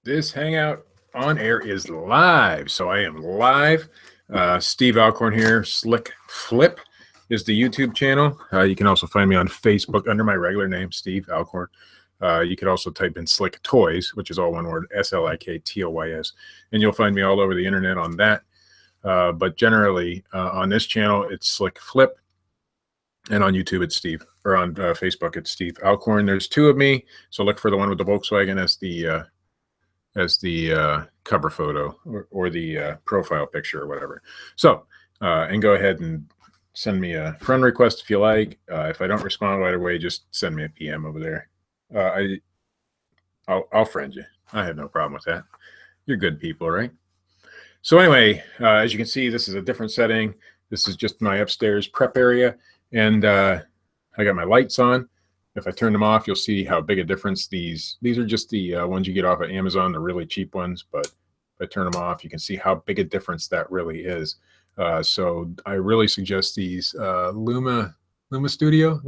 This hangout on air is live. So I am live. Steve Alcorn here. Slick Flip is the YouTube channel. You can also find me on Facebook under my regular name, Steve Alcorn. You could also type in Slick Toys, which is all one word, SLIKTOYS, and you'll find me all over the internet on that. But generally, on this channel, it's Slick Flip, and on YouTube, it's Steve, or on Facebook, it's Steve Alcorn. There's two of me, so look for the one with the Volkswagen as the cover photo or the profile picture or whatever. So, and go ahead and send me a friend request if you like. If I don't respond right away, just send me a PM over there. I'll friend you. I have no problem with that. You're good people, right? So anyway, as you can see, this is a different setting. This is just my upstairs prep area, and I got my lights on. If I turn them off, you'll see how big a difference these are just the ones you get off of Amazon, the really cheap ones. But if I turn them off, you can see how big a difference that really is. So I really suggest these Limo Studio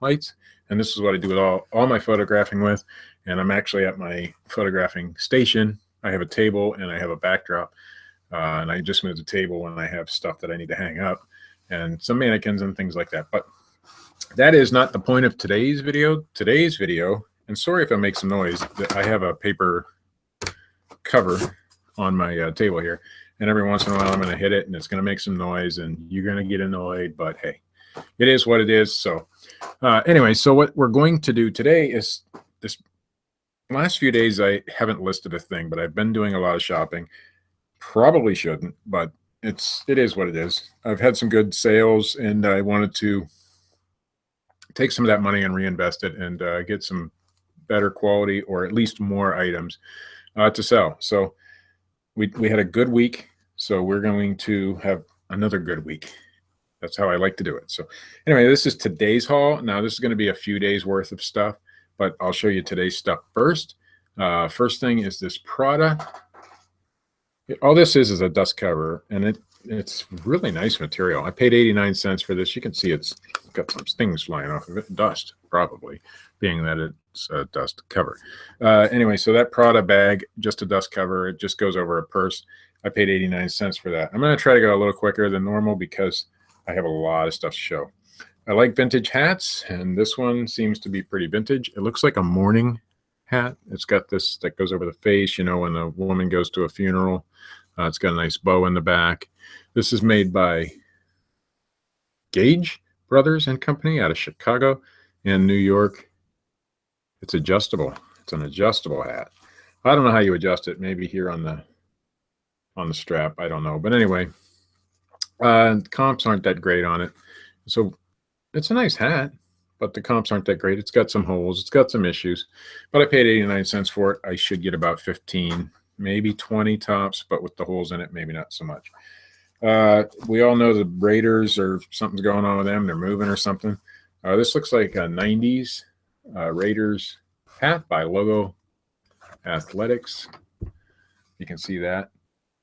lights. And this is what I do with all my photographing with. And I'm actually at my photographing station. I have a table and I have a backdrop. And I just moved the table when I have stuff that I need to hang up and some mannequins and things like that. But that is not the point of today's video. And sorry if I make some noise, I have a paper cover on my table here, and every once in a while I'm going to hit it and it's going to make some noise and you're going to get annoyed, but hey, it is what it is. So anyway, so what we're going to do today is this last few days I haven't listed a thing, but I've been doing a lot of shopping. Probably shouldn't, but it is what it is. I've had some good sales and I wanted to take some of that money and reinvest it and get some better quality or at least more items to sell. So we had a good week, so we're going to have another good week. That's how I like to do it. So anyway, this is today's haul. Now this is going to be a few days worth of stuff, but I'll show you today's stuff first. First thing is this Prada. All this is a dust cover, and it's really nice material. I paid 89 cents for this. You can see it's got some things flying off of it. Dust, probably, being that it's a dust cover. Anyway, so that Prada bag, just a dust cover. It just goes over a purse. I paid 89 cents for that. I'm going to try to go a little quicker than normal because I have a lot of stuff to show. I like vintage hats, and this one seems to be pretty vintage. It looks like a mourning hat. It's got this that goes over the face, you know, when a woman goes to a funeral. It's got a nice bow in the back. This is made by Gage Brothers and Company out of Chicago and New York. It's adjustable. It's an adjustable hat. I don't know how you adjust it. Maybe here on the strap. I don't know. But anyway, comps aren't that great on it. So it's a nice hat, but the comps aren't that great. It's got some holes. It's got some issues. But I paid 89 cents for it. I should get about 15, maybe 20 tops, but with the holes in it, maybe not so much. We all know the Raiders, or something's going on with them. They're moving or something. This looks like a 90s Raiders hat by Logo Athletics. You can see that.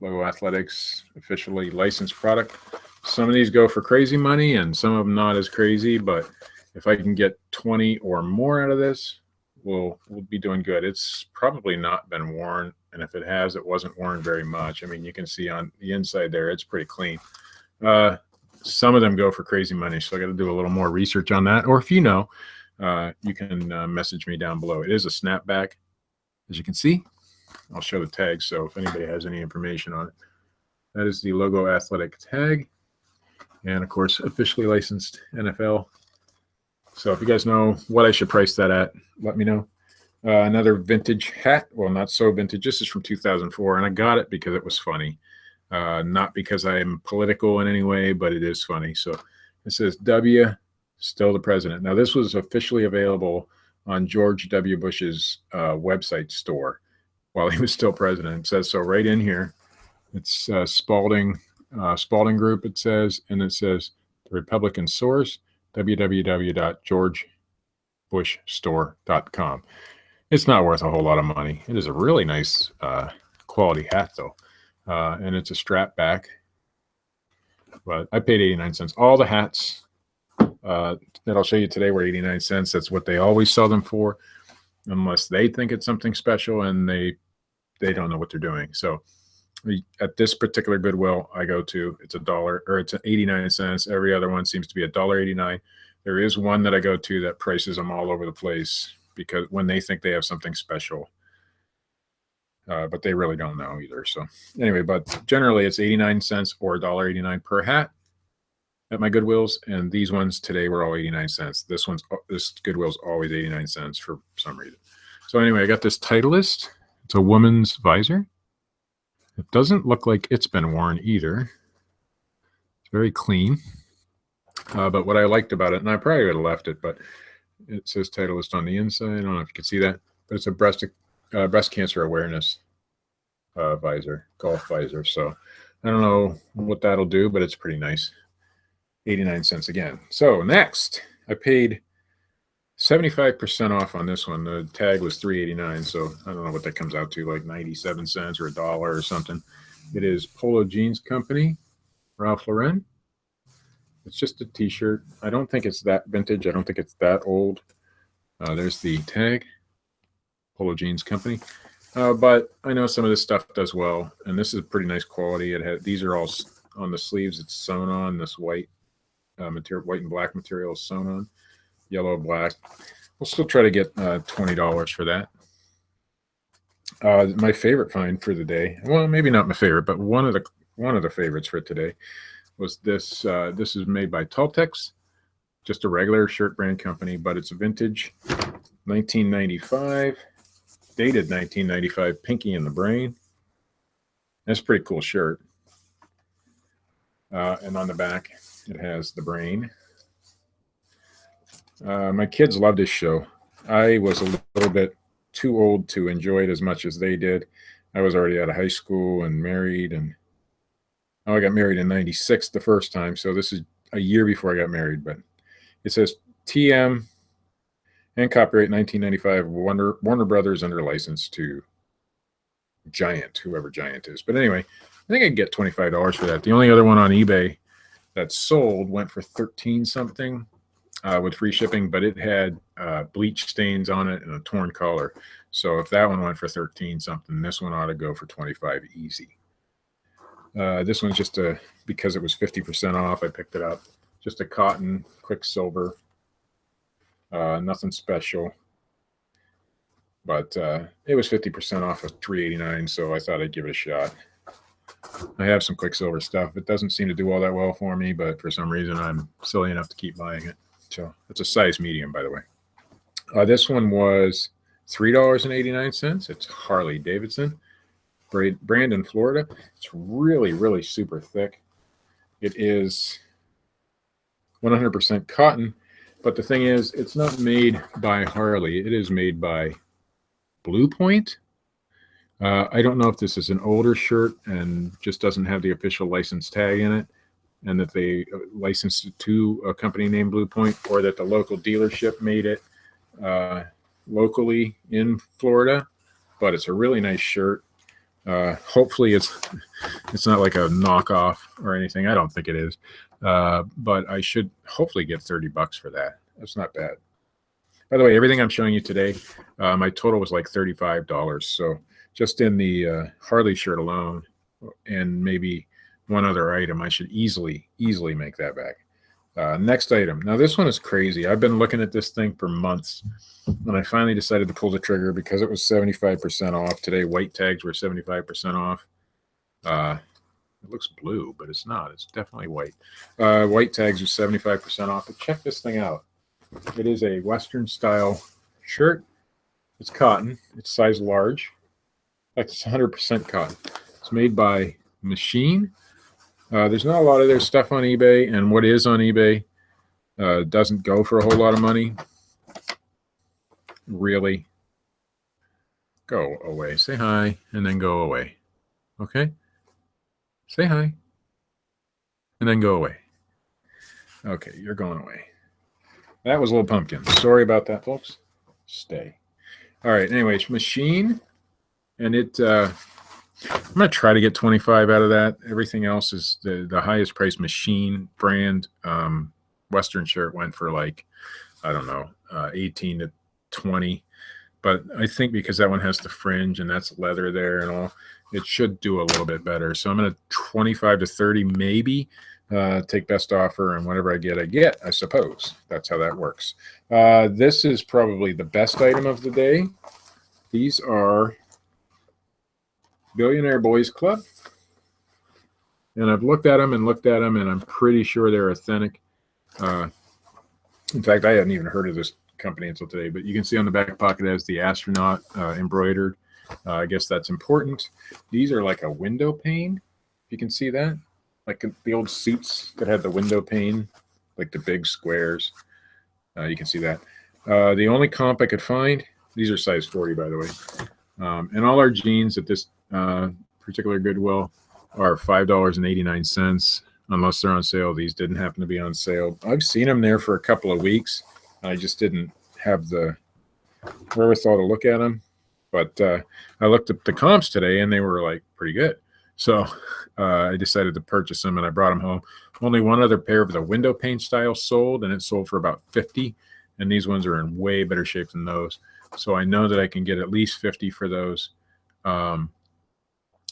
Logo Athletics, officially licensed product. Some of these go for crazy money and some of them not as crazy, but if I can get 20 or more out of this, we'll be doing good. It's probably not been worn, and if it has, it wasn't worn very much. I mean, you can see on the inside there, it's pretty clean. Some of them go for crazy money, so I got to do a little more research on that. Or if you know, you can message me down below. It is a snapback, as you can see. I'll show the tag, so if anybody has any information on it. That is the Logo Athletic tag, and of course, officially licensed NFL. So if you guys know what I should price that at, let me know. Another vintage hat. Well, not so vintage. This is from 2004, and I got it because it was funny. Not because I am political in any way, but it is funny. So it says W, still the president. Now, this was officially available on George W. Bush's website store while he was still president. It says so right in here. It's Spalding Group, it says, and it says the Republican source, www.georgebushstore.com. It's not worth a whole lot of money. It is a really nice quality hat, though, and it's a strap back. But I paid 89 cents. All the hats that I'll show you today were 89 cents. That's what they always sell them for. unless they think it's something special and they don't know what they're doing. So at this particular Goodwill I go to, it's $1 or it's 89 cents. Every other one seems to be $1.89. There is one that I go to that prices them all over the place because when they think they have something special, but they really don't know either. So anyway, but generally it's 89 cents or $1.89 per hat at my Goodwills, and these ones today were all 89 cents. This Goodwill's always 89 cents for some reason. So anyway, I got this Titleist. It's a woman's visor. It doesn't look like it's been worn either. It's very clean. But what I liked about it, and I probably would have left it, but it says Titleist on the inside. I don't know if you can see that, but it's a breast cancer awareness visor, golf visor. So I don't know what that'll do, but it's pretty nice. 89 cents again. So next, I paid 75% off on this one. The tag was $3.89, so I don't know what that comes out to, like 97 cents or $1 or something. It is Polo Jeans Company, Ralph Lauren. It's just a t-shirt. I don't think it's that vintage. I don't think it's that old. There's the tag, Polo Jeans Company. But I know some of this stuff does well, and this is pretty nice quality. These are all on the sleeves. It's sewn on. This white material, white and black material is sewn on. Yellow, black. We'll still try to get $20 for that. My favorite find for the day, well, maybe not my favorite, but one of the favorites for today was this. This is made by Tultex, just a regular shirt brand company, but it's a vintage 1995, dated 1995 Pinky in the Brain. That's a pretty cool shirt. And on the back, it has the brain. My kids loved this show. I was a little bit too old to enjoy it as much as they did. I was already out of high school and married, and I got married in '96 the first time, so this is a year before I got married. But it says TM and copyright 1995 Warner Brothers under license to Giant, whoever Giant is. But anyway, I think I can get $25 for that. The only other one on eBay that sold went for 13 something. With free shipping, but it had bleach stains on it and a torn collar. So if that one went for 13 something, this one ought to go for 25 easy. This one's just because it was 50% off, I picked it up. Just a cotton Quicksilver, nothing special, but it was 50% off of $3.89, so I thought I'd give it a shot. I have some Quicksilver stuff. It doesn't seem to do all that well for me, but for some reason I'm silly enough to keep buying it. So it's a size medium, by the way. This one was $3.89. It's Harley Davidson, Brandon, Florida. It's really, really super thick. It is 100% cotton, but the thing is, it's not made by Harley. It is made by Blue Point. I don't know if this is an older shirt and just doesn't have the official license tag in it, and that they licensed it to a company named Blue Point, or that the local dealership made it locally in Florida. But it's a really nice shirt. Hopefully it's not like a knockoff or anything. I don't think it is. But I should hopefully get $30 for that. That's not bad. By the way, everything I'm showing you today, my total was like $35. So just in the Harley shirt alone, and maybe one other item, I should easily make that back. Next item. Now this one is crazy. I've been looking at this thing for months, and I finally decided to pull the trigger because it was 75% off. Today white tags were 75% off. It looks blue, but it's not. It's definitely white. White tags are 75% off. But check this thing out. It is a Western style shirt. It's cotton. It's size large. In fact, it's 100% cotton. It's made by Machine. There's not a lot of their stuff on eBay, and what is on eBay doesn't go for a whole lot of money. Really. Go away. Say hi, and then go away. Okay? Say hi, and then go away. Okay, you're going away. That was Little Pumpkin. Sorry about that, folks. Stay. All right, anyways, Machine, and it... I'm going to try to get 25 out of that. Everything else is the highest price Machine brand Western shirt went for like, I don't know, 18 to 20. but I think because that one has the fringe and that's leather there and all, it should do a little bit better. So I'm going to 25 to 30 maybe. Take best offer, and whatever I get, I suppose. That's how that works. This is probably the best item of the day. These are Billionaire Boys Club. And I've looked at them, and I'm pretty sure they're authentic. In fact, I hadn't even heard of this company until today, but you can see on the back pocket it has the astronaut embroidered. I guess that's important. These are like a window pane, if you can see that. Like the old suits that had the window pane, like the big squares. You can see that. The only comp I could find, these are size 40, by the way. And all our jeans at this particular Goodwill are $5.89, unless they're on sale. These didn't happen to be on sale. I've seen them there for a couple of weeks. I just didn't have the wherewithal to look at them. But I looked at the comps today, and they were like pretty good. So I decided to purchase them, and I brought them home. Only one other pair of the window pane style sold, and it sold for about 50. And these ones are in way better shape than those. So I know that I can get at least 50 for those. And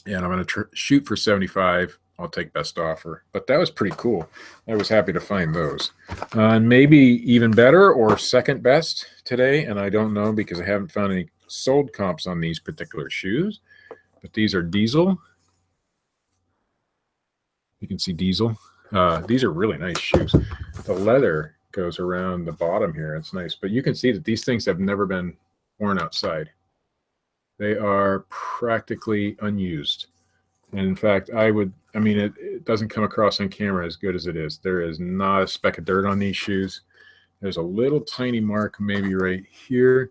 I'm going to shoot for 75. I'll take best offer. But that was pretty cool. I was happy to find those. And maybe even better or second best today, and I don't know because I haven't found any sold comps on these particular shoes. But these are Diesel. You can see Diesel. These are really nice shoes. The leather goes around the bottom here. It's nice. But you can see that these things have never been worn outside. They are practically unused. And in fact, it doesn't come across on camera as good as it is. There is not a speck of dirt on these shoes. There's a little tiny mark maybe right here.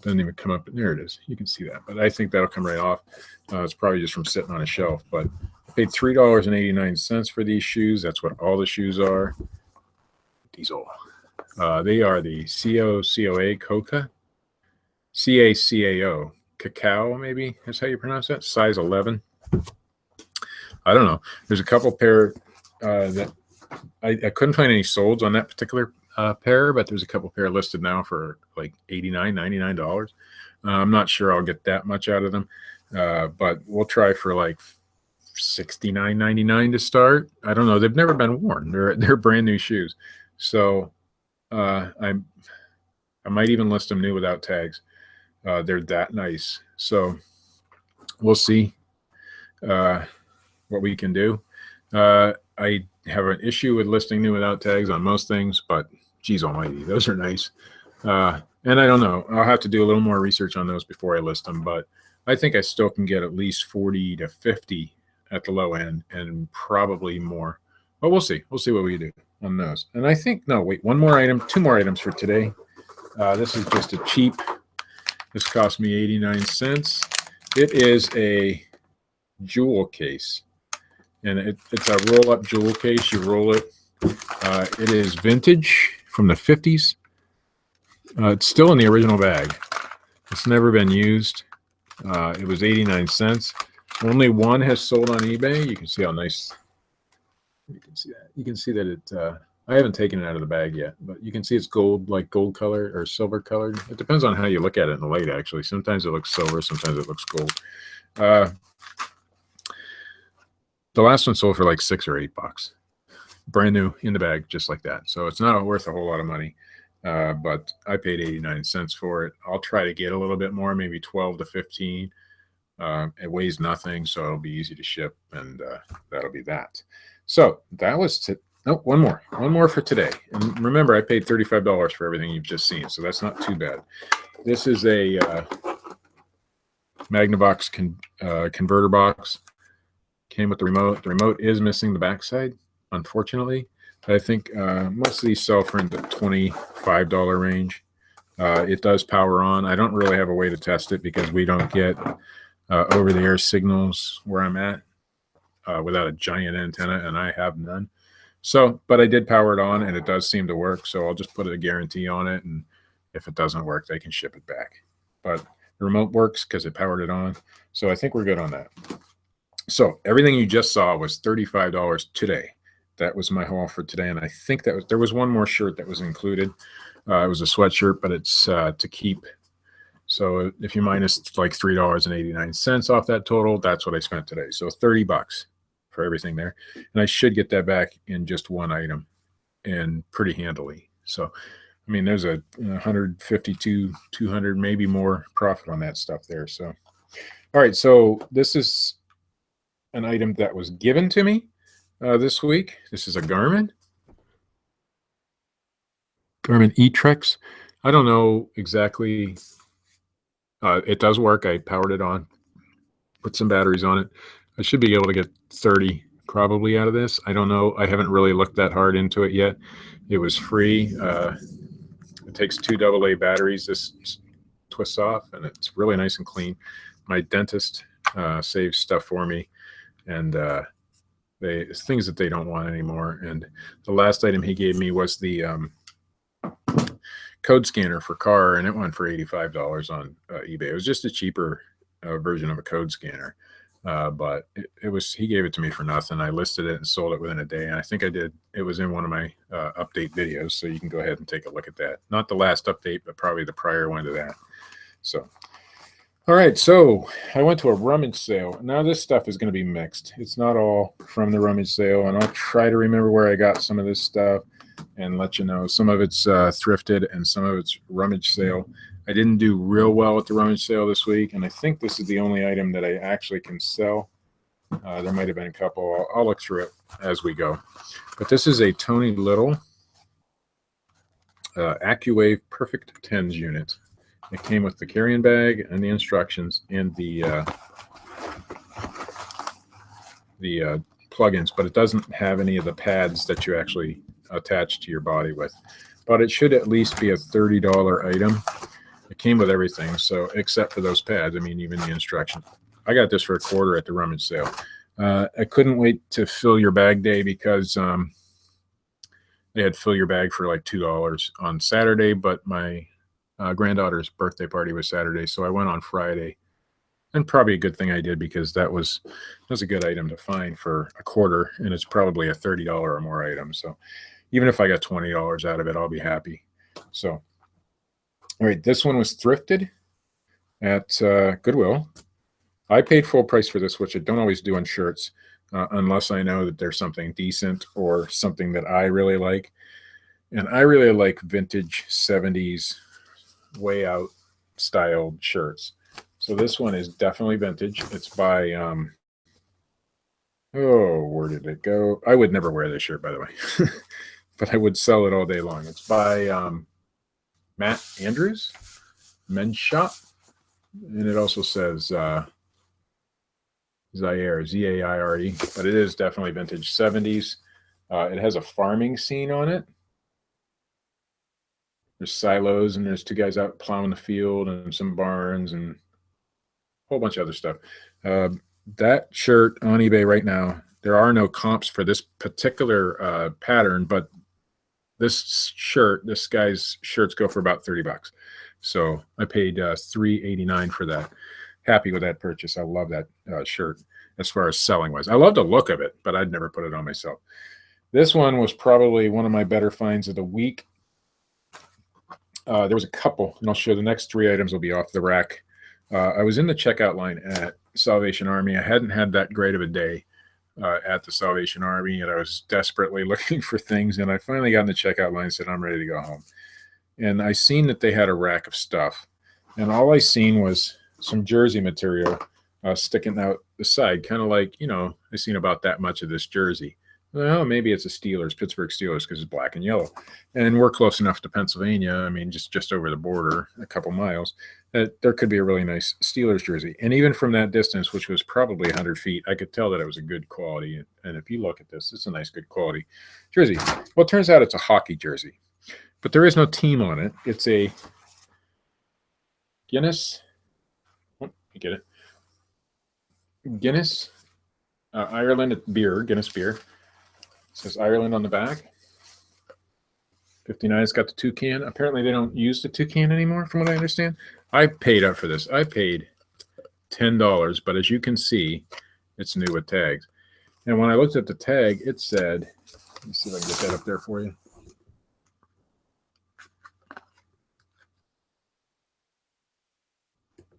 Doesn't even come up, but there it is. You can see that. But I think that'll come right off. It's probably just from sitting on a shelf. But I paid $3.89 for these shoes. That's what all the shoes are. Diesel. They are the COCOA Coca. CACAO. Cacao, maybe that's how you pronounce that. Size 11. I don't know. There's a couple pair that I couldn't find any solds on that particular pair, but there's a couple pair listed now for like $89, $99. I'm not sure I'll get that much out of them, but we'll try for like $69.99 to start. I don't know. They've never been worn. They're brand new shoes, so I might even list them new without tags. They're that nice. So we'll see what we can do. I have an issue with listing new without tags on most things, but geez almighty, those are nice. And I don't know. I'll have to do a little more research on those before I list them, but I think I still can get at least 40 to 50 at the low end and probably more. But we'll see. We'll see what we do on those. And I think, no, wait, one more item, two more items for today. This is just a cheap. This cost me 89 cents. It is a jewel case. And it's a roll-up jewel case. You roll it. It is vintage from the 50s. It's still in the original bag. It's never been used. It was 89 cents. Only one has sold on eBay. You can see how nice. You can see that. You can see that it. I haven't taken it out of the bag yet, but you can see it's gold, like gold color or silver colored. It depends on how you look at it in the light, actually. Sometimes it looks silver, sometimes it looks gold. The last one sold for like $6 or $8. Brand new in the bag, just like that. So it's not worth a whole lot of money, but I paid 89 cents for it. I'll try to get a little bit more, maybe 12 to 15. It weighs nothing, so it'll be easy to ship, and that'll be that. So that was one more for today. And remember, I paid $35 for everything you've just seen, so that's not too bad. This is a Magnavox converter box. Came with the remote. The remote is missing the backside, unfortunately. I think most of these sell for in the $25 range. It does power on. I don't really have a way to test it because we don't get over-the-air signals where I'm at without a giant antenna, and I have none. So, but I did power it on, and it does seem to work. So I'll just put a guarantee on it, and if it doesn't work, they can ship it back. But the remote works because it powered it on. So I think we're good on that. So everything you just saw was $35 today. That was my haul for today, and I think that there was one more shirt that was included. It was a sweatshirt, but it's to keep So if you minus like $3.89 off that total, that's what I spent today. So $30 for everything there. And I should get that back in just one item and pretty handily. So, I mean, there's a 152, 200, maybe more profit on that stuff there. So, all right. So this is an item that was given to me this week. This is a Garmin E-Trex. I don't know exactly. It does work. I powered it on, put some batteries on it. I should be able to get 30 probably out of this. I don't know. I haven't really looked that hard into it yet. It was free. It takes 2 AA batteries. This twists off, and it's really nice and clean. My dentist saves stuff for me, and it's things that they don't want anymore. And the last item he gave me was the code scanner for car, and it went for $85 on eBay. It was just a cheaper version of a code scanner, but he gave it to me for nothing. I listed it and sold it within a day, and I think I did. It was in one of my update videos, so you can go ahead and take a look at that. Not the last update, but probably the prior one to that. So, all right, so I went to a rummage sale. Now this stuff is going to be mixed. It's not all from the rummage sale, and I'll try to remember where I got some of this stuff and let you know. Some of it's thrifted and some of it's rummage sale. I didn't do real well at the rummage sale this week, and I think this is the only item that I actually can sell. There might have been a couple. I'll look through it as we go. But this is a Tony Little AccuWave Perfect Tens unit. It came with the carrying bag and the instructions and the plugins, but it doesn't have any of the pads that you actually attach to your body with. But it should at least be a $30 item. It came with everything, so except for those pads. I mean, even the instructions. I got this for $25 at the rummage sale. I couldn't wait to fill your bag day because they had fill your bag for like $2 on Saturday, but my granddaughter's birthday party was Saturday, so I went on Friday. And probably a good thing I did, because that was a good item to find for $25, and it's probably a $30 or more item. So even if I got $20 out of it, I'll be happy. So, all right, this one was thrifted at Goodwill. I paid full price for this, which I don't always do on shirts, unless I know that there's something decent or something that I really like. And I really like vintage 70s way out styled shirts. So this one is definitely vintage. It's by, where did it go? I would never wear this shirt, by the way, but I would sell it all day long. It's by Matt Andrews, Men's Shop. And it also says Zaire, Z-A-I-R-E, but it is definitely vintage 70s. It has a farming scene on it. There's silos, and there's 2 guys out plowing the field, and some barns, and a whole bunch of other stuff. That shirt on eBay right now, there are no comps for this particular pattern, but this guy's shirts go for about $30. So I paid $3.89 for that. Happy with that purchase. I love that shirt as far as selling wise. I love the look of it, but I'd never put it on myself. This one was probably one of my better finds of the week. There was a couple, and I'll show the next 3 items will be off the rack. I was in the checkout line at Salvation Army. I hadn't had that great of a day at the Salvation Army, and I was desperately looking for things, and I finally got in the checkout line and said, I'm ready to go home. And I seen that they had a rack of stuff, and all I seen was some jersey material sticking out the side, kind of like, I seen about that much of this jersey. Well, maybe it's a Pittsburgh Steelers, because it's black and yellow. And we're close enough to Pennsylvania, I mean, just over the border, a couple miles, that there could be a really nice Steelers jersey. And even from that distance, which was probably 100 feet, I could tell that it was a good quality. And if you look at this, it's a nice, good quality jersey. Well, it turns out it's a hockey jersey, but there is no team on it. It's a Guinness. Oh, you get it? Guinness, Ireland beer, Guinness beer. It says Ireland on the back. 59's got the toucan. Apparently they don't use the toucan anymore, from what I understand. I paid up for this. I paid $10, but as you can see, it's new with tags. And when I looked at the tag, it said, let me see if I can get that up there for you.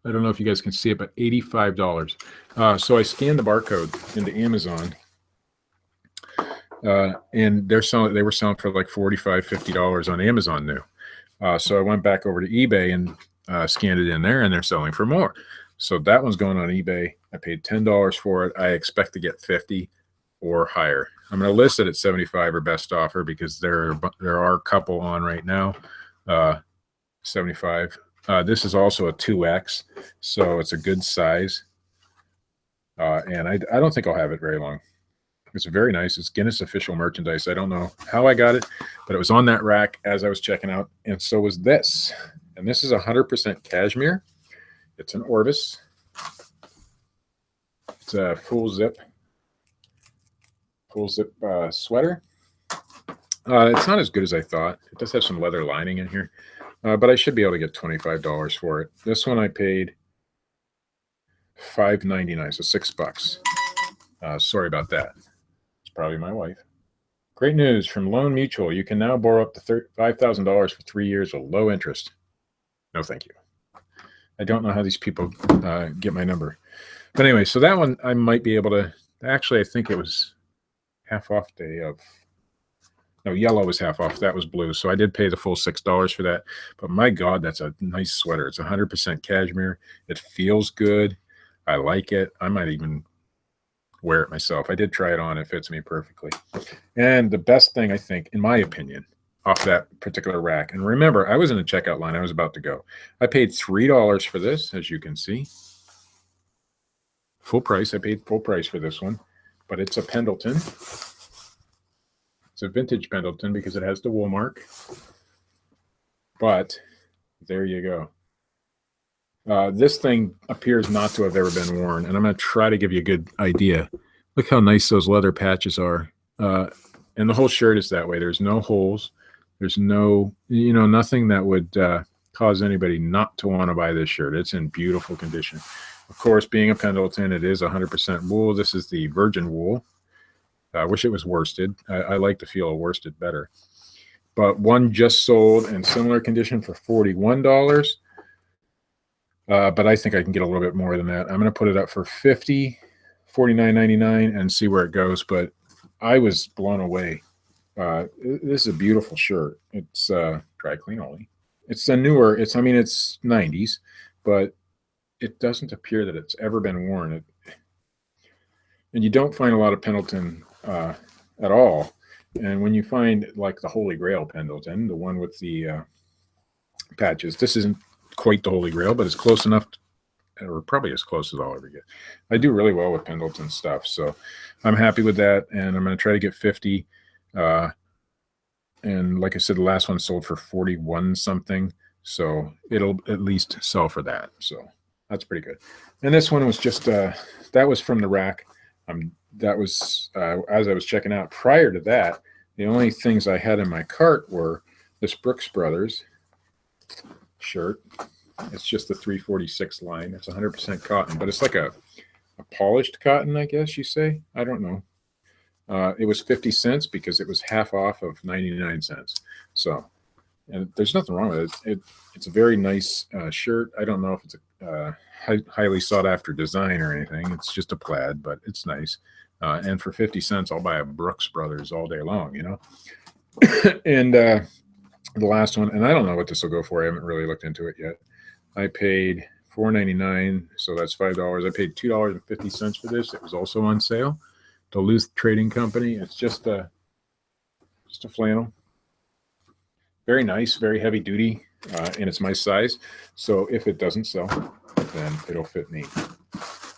I don't know if you guys can see it, but $85. So I scanned the barcode into Amazon, and they were selling for like $45, $50 on Amazon new. So I went back over to eBay and scanned it in there, and they're selling for more. So that one's going on eBay. I paid $10 for it. I expect to get 50 or higher. I'm going to list it at 75 or best offer because there are a couple on right now. 75. This is also a 2X, so it's a good size. And I don't think I'll have it very long. It's very nice. It's Guinness official merchandise. I don't know how I got it, but it was on that rack as I was checking out, and so was this. And this is 100% cashmere. It's an Orvis. It's a full zip sweater. It's not as good as I thought. It does have some leather lining in here, but I should be able to get $25 for it. This one I paid $5.99, so $6. Sorry about that. It's probably my wife. Great news from Loan Mutual. You can now borrow up to $5,000 for 3 years with low interest. No, thank you. I don't know how these people get my number. But anyway, so that one I might be able to. Actually, I think it was half off day of. No, yellow was half off. That was blue. So I did pay the full $6 for that. But my God, that's a nice sweater. It's 100% cashmere. It feels good. I like it. I might even wear it myself. I did try it on. It fits me perfectly. And the best thing, I think, in my opinion, off that particular rack. And remember, I was in the checkout line. I was about to go. I paid $3 for this, as you can see. Full price. I paid full price for this one. But it's a Pendleton. It's a vintage Pendleton because it has the wool mark. But there you go. This thing appears not to have ever been worn, and I'm going to try to give you a good idea. Look how nice those leather patches are. And the whole shirt is that way. There's no holes. There's no, nothing that would cause anybody not to want to buy this shirt. It's in beautiful condition. Of course, being a Pendleton, it is 100% wool. This is the virgin wool. I wish it was worsted. I like the feel of worsted better. But one just sold in similar condition for $41. But I think I can get a little bit more than that. I'm going to put it up for $50, $49.99, and see where it goes. But I was blown away. This is a beautiful shirt. It's dry clean only. It's a newer. It's 90s, but it doesn't appear that it's ever been worn. And you don't find a lot of Pendleton at all. And when you find like the Holy Grail Pendleton, the one with the patches, this isn't quite the Holy Grail, but it's close enough, or probably as close as I'll ever get. I do really well with Pendleton stuff, so I'm happy with that, and I'm going to try to get 50. And like I said, the last one sold for 41 something, so it'll at least sell for that. So that's pretty good. And this one was just that was from the rack. That was as I was checking out. Prior to that, the only things I had in my cart were this Brooks Brothers shirt. It's just the 346 line. It's 100% cotton, but it's like a polished cotton, I guess you say. I don't know. It was 50 cents because it was half off of 99 cents. So, and there's nothing wrong with it. It's a very nice shirt. I don't know if it's a highly sought after design or anything. It's just a plaid, but it's nice. And for 50 cents, I'll buy a Brooks Brothers all day long, And the last one, and I don't know what this will go for. I haven't really looked into it yet. I paid $4.99, so that's $5. I paid $2.50 for this. It was also on sale. Duluth Trading Company. It's just a flannel. Very nice, very heavy duty, and it's my size. So if it doesn't sell, then it'll fit me.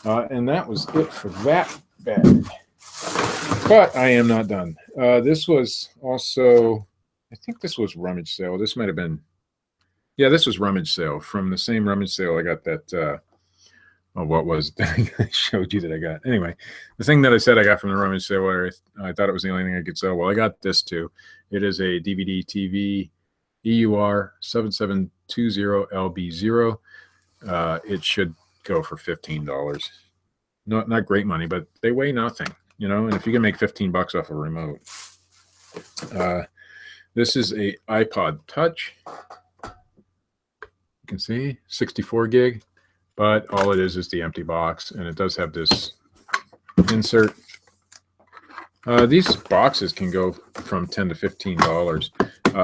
And that was it for that bag. But I am not done. This was also, I think this was rummage sale. This might have been, yeah, this was rummage sale. From the same rummage sale, I got that, what was the thing I showed you that I got? Anyway, the thing that I said I got from the rummage sale, where I thought it was the only thing I could sell. Well, I got this too. It is a DVD TV EUR 7720LB0. It should go for $15. Not great money, but they weigh nothing, and if you can make $15 off a remote. This is a iPod Touch. You can see 64 gig. but all it is the empty box, and it does have this insert. These boxes can go from $10 to $15.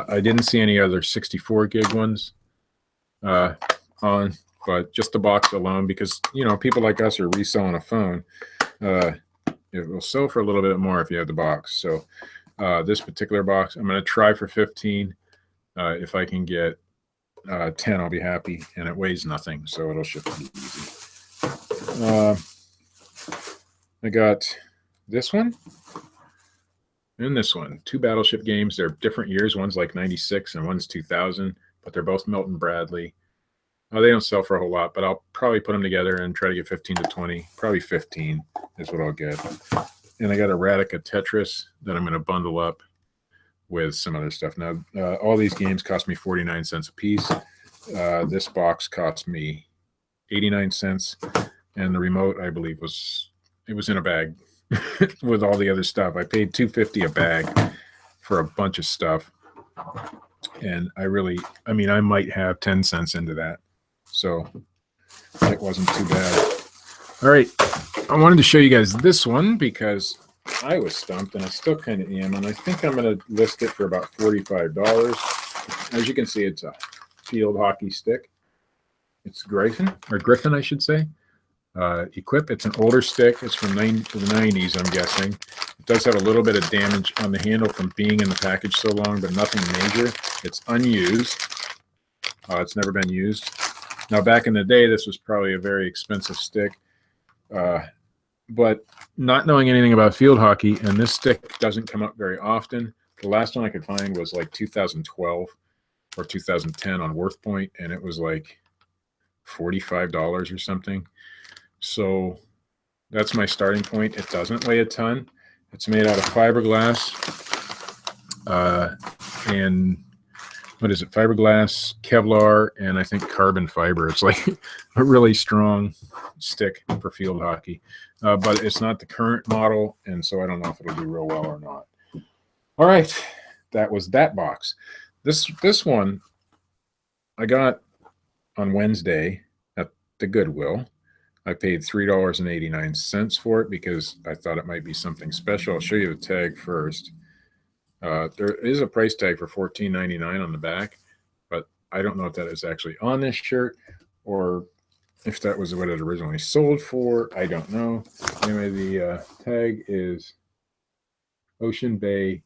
I didn't see any other 64 gig ones on, but just the box alone, because people like us are reselling a phone. It will sell for a little bit more if you have the box. So this particular box, I'm going to try for 15. If I can get 10, I'll be happy, and it weighs nothing, so it'll ship pretty easy. I got this one and this one, 2 Battleship games. They're different years. One's like 96 and one's 2000, but they're both Milton Bradley. They don't sell for a whole lot, but I'll probably put them together and try to get 15 to 20. Probably 15 is what I'll get. And I got a Radica Tetris that I'm going to bundle up with some other stuff. Now, all these games cost me 49 cents a piece. This box cost me 89 cents, and the remote, I believe, was in a bag with all the other stuff. I paid $2.50 a bag for a bunch of stuff, and I might have 10 cents into that, so it wasn't too bad. All right, I wanted to show you guys this one because I was stumped, and I still kind of am, and I think I'm going to list it for about $45. As you can see, it's a field hockey stick. It's Griffin, I should say. Equip. It's an older stick. It's from the 90s, I'm guessing. It does have a little bit of damage on the handle from being in the package so long, but nothing major. It's unused. It's never been used. Now, back in the day, this was probably a very expensive stick. But not knowing anything about field hockey, and this stick doesn't come up very often. The last one I could find was like 2012 or 2010 on WorthPoint, and it was like $45 or something. So that's my starting point. It doesn't weigh a ton. It's made out of fiberglass. And what is it? Fiberglass, Kevlar, and I think carbon fiber. It's like a really strong stick for field hockey. But it's not the current model, and so I don't know if it'll do real well or not. All right, that was that box. This one I got on Wednesday at the Goodwill. I paid $3.89 for it because I thought it might be something special. I'll show you the tag first. There is a price tag for $14.99 on the back, but I don't know if that is actually on this shirt or if that was what it originally sold for. I don't know. Anyway, the tag is Ocean Bay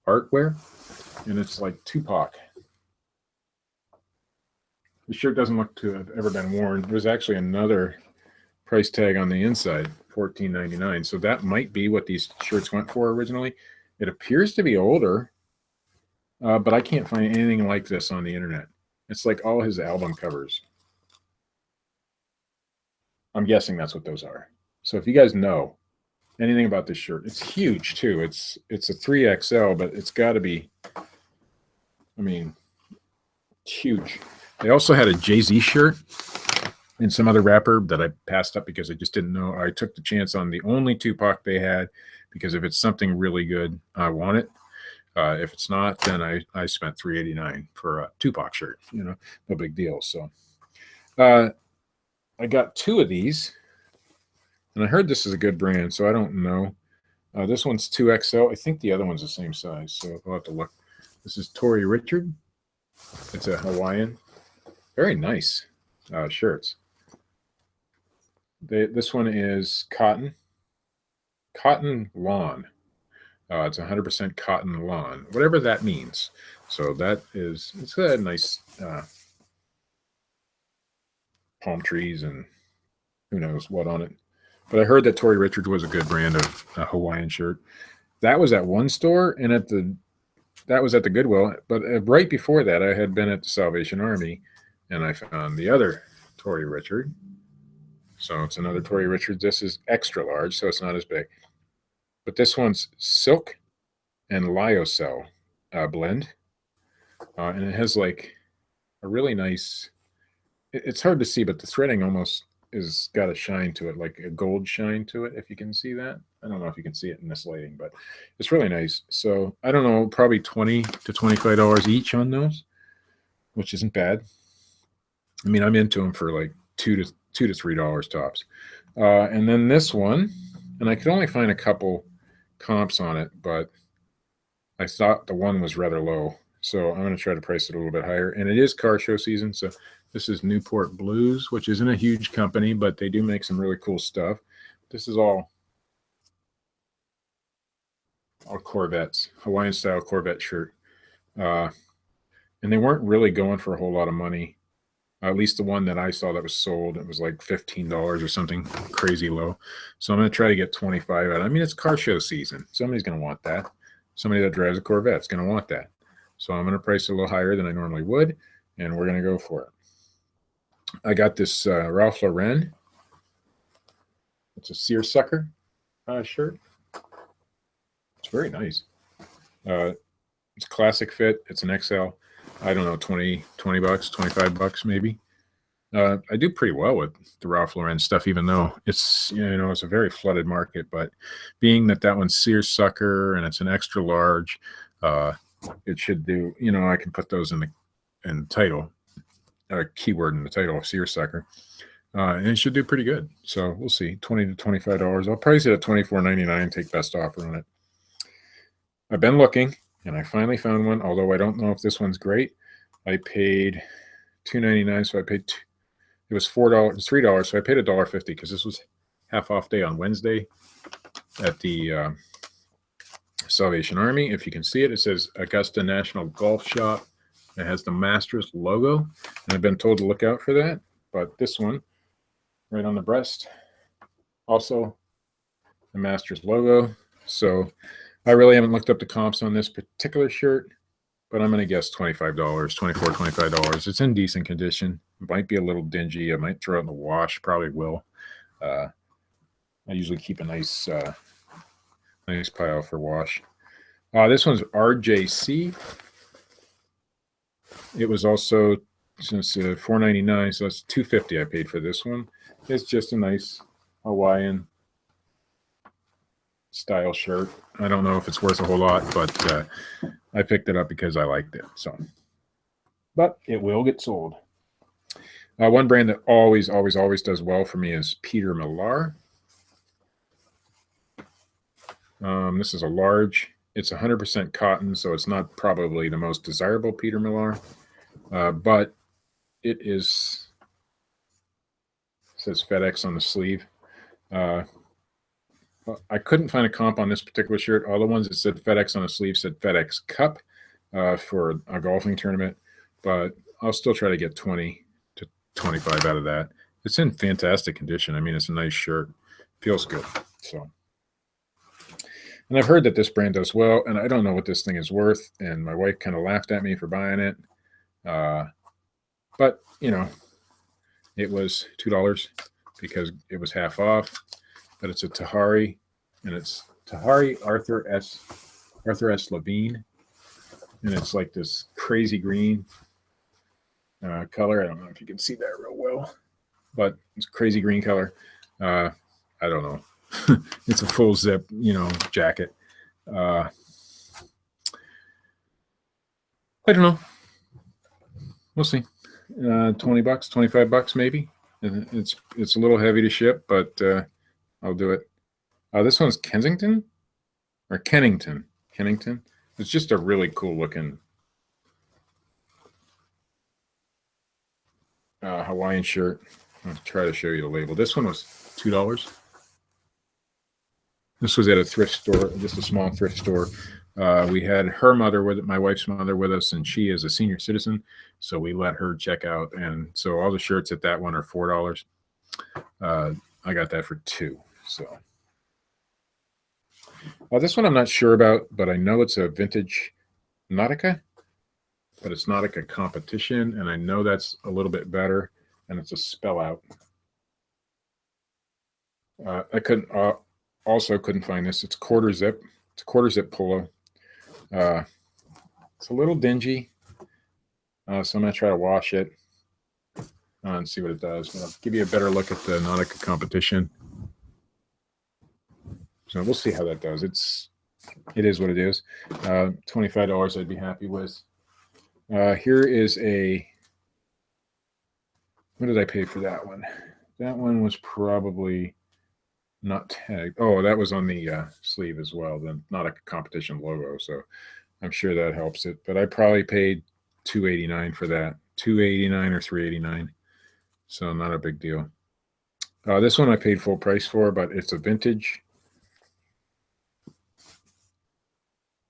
Artwear, and it's like Tupac. The shirt doesn't look to have ever been worn. There's actually another price tag on the inside, $14.99. So that might be what these shirts went for originally. It appears to be older, but I can't find anything like this on the internet. It's like all his album covers. I'm guessing that's what those are. So if you guys know anything about this shirt, it's huge too. It's a 3XL, but it's got to be, I mean, huge. They also had a Jay-Z shirt and some other rapper that I passed up because I just didn't know. I took the chance on the only Tupac they had because if it's something really good, I want it. If it's not, then I spent $3.89 for a Tupac shirt. No big deal. So I got 2 of these, and I heard this is a good brand, so I don't know. This one's 2XL. I think the other one's the same size, so I'll have to look. This is Tory Richard. It's a Hawaiian. Very nice shirts. This one is cotton lawn. It's 100% cotton lawn, whatever that means. So it's a nice palm trees and who knows what on it. But I heard that Tory Richard was a good brand of Hawaiian shirt. That was at one store, and that was at the Goodwill. But right before that, I had been at the Salvation Army, and I found the other Tory Richard. So it's another Tory Richard. This is extra large, so it's not as big. But this one's silk and lyocell blend. And it has like a really nice, it's hard to see, but the threading almost is got a shine to it, like a gold shine to it, if you can see that. I don't know if you can see it in this lighting, but it's really nice. So I don't know, probably $20 to $25 each on those, which isn't bad. I mean, I'm into them for like $2 to $3 tops. And then this one, and I could only find a couple comps on it, but I thought the one was rather low. So I'm going to try to price it a little bit higher. And it is car show season. So this is Newport Blues, which isn't a huge company, but they do make some really cool stuff. This is all Corvettes, Hawaiian style Corvette shirt. And they weren't really going for a whole lot of money. At least the one that I saw that was sold, it was like $15 or something crazy low. So I'm going to try to get 25 out. I mean, it's car show season. Somebody's going to want that. Somebody that drives a Corvette is going to want that. So I'm going to price it a little higher than I normally would, and we're going to go for it. I got this Ralph Lauren. It's a seersucker shirt. It's very nice. It's classic fit. It's an XL. I don't know, 20 bucks, 25 bucks maybe. I do pretty well with the Ralph Lauren stuff, even though it's, it's a very flooded market. But being that one's seersucker and it's an extra large, it should do, I can put those in the title, keyword in the title of seersucker. And it should do pretty good. So we'll see, $20 to $25. I'll price it at $24.99, take best offer on it. I've been looking, and I finally found one, although I don't know if this one's great. I paid $2.99, so I paid it was $3, so I paid $1.50 because this was half off day on Wednesday at the Salvation Army. If you can see it, it says Augusta National Golf Shop. It has the Masters logo, and I've been told to look out for that. But this one, right on the breast, also the Masters logo. So I really haven't looked up the comps on this particular shirt, but I'm going to guess $25, $24, $25. It's in decent condition. It might be a little dingy. I might throw it in the wash. Probably will. I usually keep a nice pile for wash. This one's RJC. It was also since $4.99, so that's $2.50 I paid for this one. It's just a nice Hawaiian style shirt. I don't know if it's worth a whole lot, but I picked it up because I liked it. So, but it will get sold. One brand that always does well for me is Peter Millar. This is a large. It's 100% cotton, so it's not probably the most desirable Peter Millar, but it is. It says FedEx on the sleeve. I couldn't find a comp on this particular shirt. All the ones that said FedEx on the sleeve said FedEx Cup for a golfing tournament, but I'll still try to get 20 to 25 out of that. It's in fantastic condition. I mean, it's a nice shirt. Feels good. So, and I've heard that this brand does well, and I don't know what this thing is worth, and my wife kind of laughed at me for buying it. But, it was $2 because it was half off. But it's a Tahari, and it's Tahari Arthur S. Levine, and it's like this crazy green color. I don't know if you can see that real well, but it's a crazy green color. I don't know. It's a full zip, jacket. I don't know. We'll see. 20 bucks, 25 bucks maybe. And it's a little heavy to ship, but I'll do it. This one's Kennington. It's just a really cool looking Hawaiian shirt. I'll try to show you the label. This one was $2. This was at a thrift store, just a small thrift store. We had her mother with it, my wife's mother with us, and she is a senior citizen, so we let her check out. And so all the shirts at that one are $4. I got that for $2. So this one I'm not sure about, but I know it's a vintage Nautica, but it's Nautica competition, and I know that's a little bit better, and it's a spell out. I couldn't find this. It's quarter zip. It's a quarter zip polo. It's a little dingy, so I'm gonna try to wash it and see what it does. But I'll give you a better look at the Nautica competition. So we'll see how that does. It is what it is. $25 I'd be happy with. Here is a What did I pay for that one? That one was probably not tagged. Oh, that was on the sleeve as well. Then not a competition logo, so I'm sure that helps it. But I probably paid $2.89 for that, $2.89 or $3.89. So not a big deal. This one I paid full price for, but it's a vintage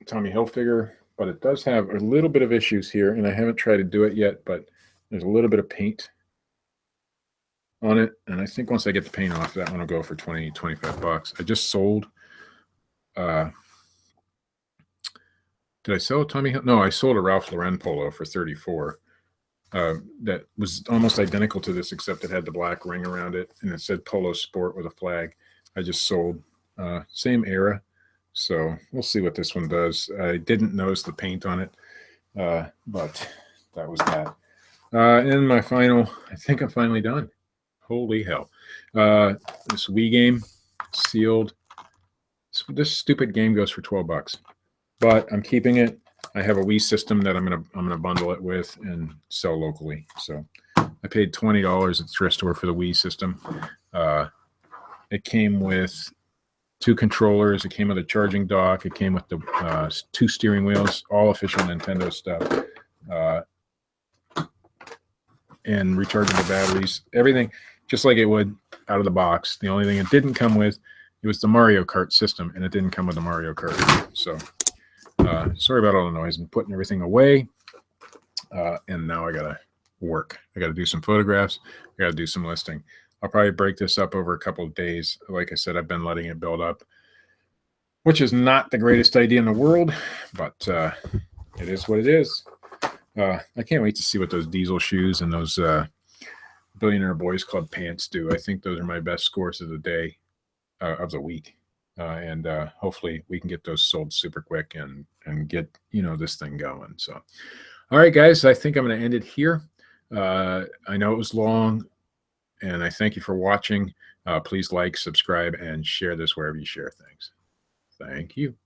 Tommy Hilfiger, but it does have a little bit of issues here, and I haven't tried to do it yet, but there's a little bit of paint on it, and I think once I get the paint off, that one will go for 20, 25 bucks. I just sold, did I sell a Tommy? No, I sold a Ralph Lauren polo for 34. That was almost identical to this, except it had the black ring around it, and it said Polo Sport with a flag. I just sold, same era, so we'll see what this one does. I didn't notice the paint on it, but that was that. And my final, I think I'm finally done. Holy hell. This Wii game, sealed. This stupid game goes for 12 bucks, but I'm keeping it. I have a Wii system that I'm gonna bundle it with and sell locally. So I paid $20 at the thrift store for the Wii system. It came with 2 controllers. It came with a charging dock. It came with the 2 steering wheels, all official Nintendo stuff, and rechargeable batteries. Everything just like it would out of the box. The only thing it didn't come with, it was the Mario Kart system, and it didn't come with the Mario Kart. So sorry about all the noise. I'm putting everything away, and now I gotta work. I gotta do some photographs. I gotta do some listing. I'll probably break this up over a couple of days. Like I said, I've been letting it build up, which is not the greatest idea in the world, but it is what it is. I can't wait to see what those diesel shoes and those Billionaire Boys Club pants do. I think those are my best scores of the day, of the week. And hopefully we can get those sold super quick and get, this thing going. So, all right, guys, I think I'm going to end it here. I know it was long, and I thank you for watching. Please like, subscribe, and share this wherever you share things. Thank you.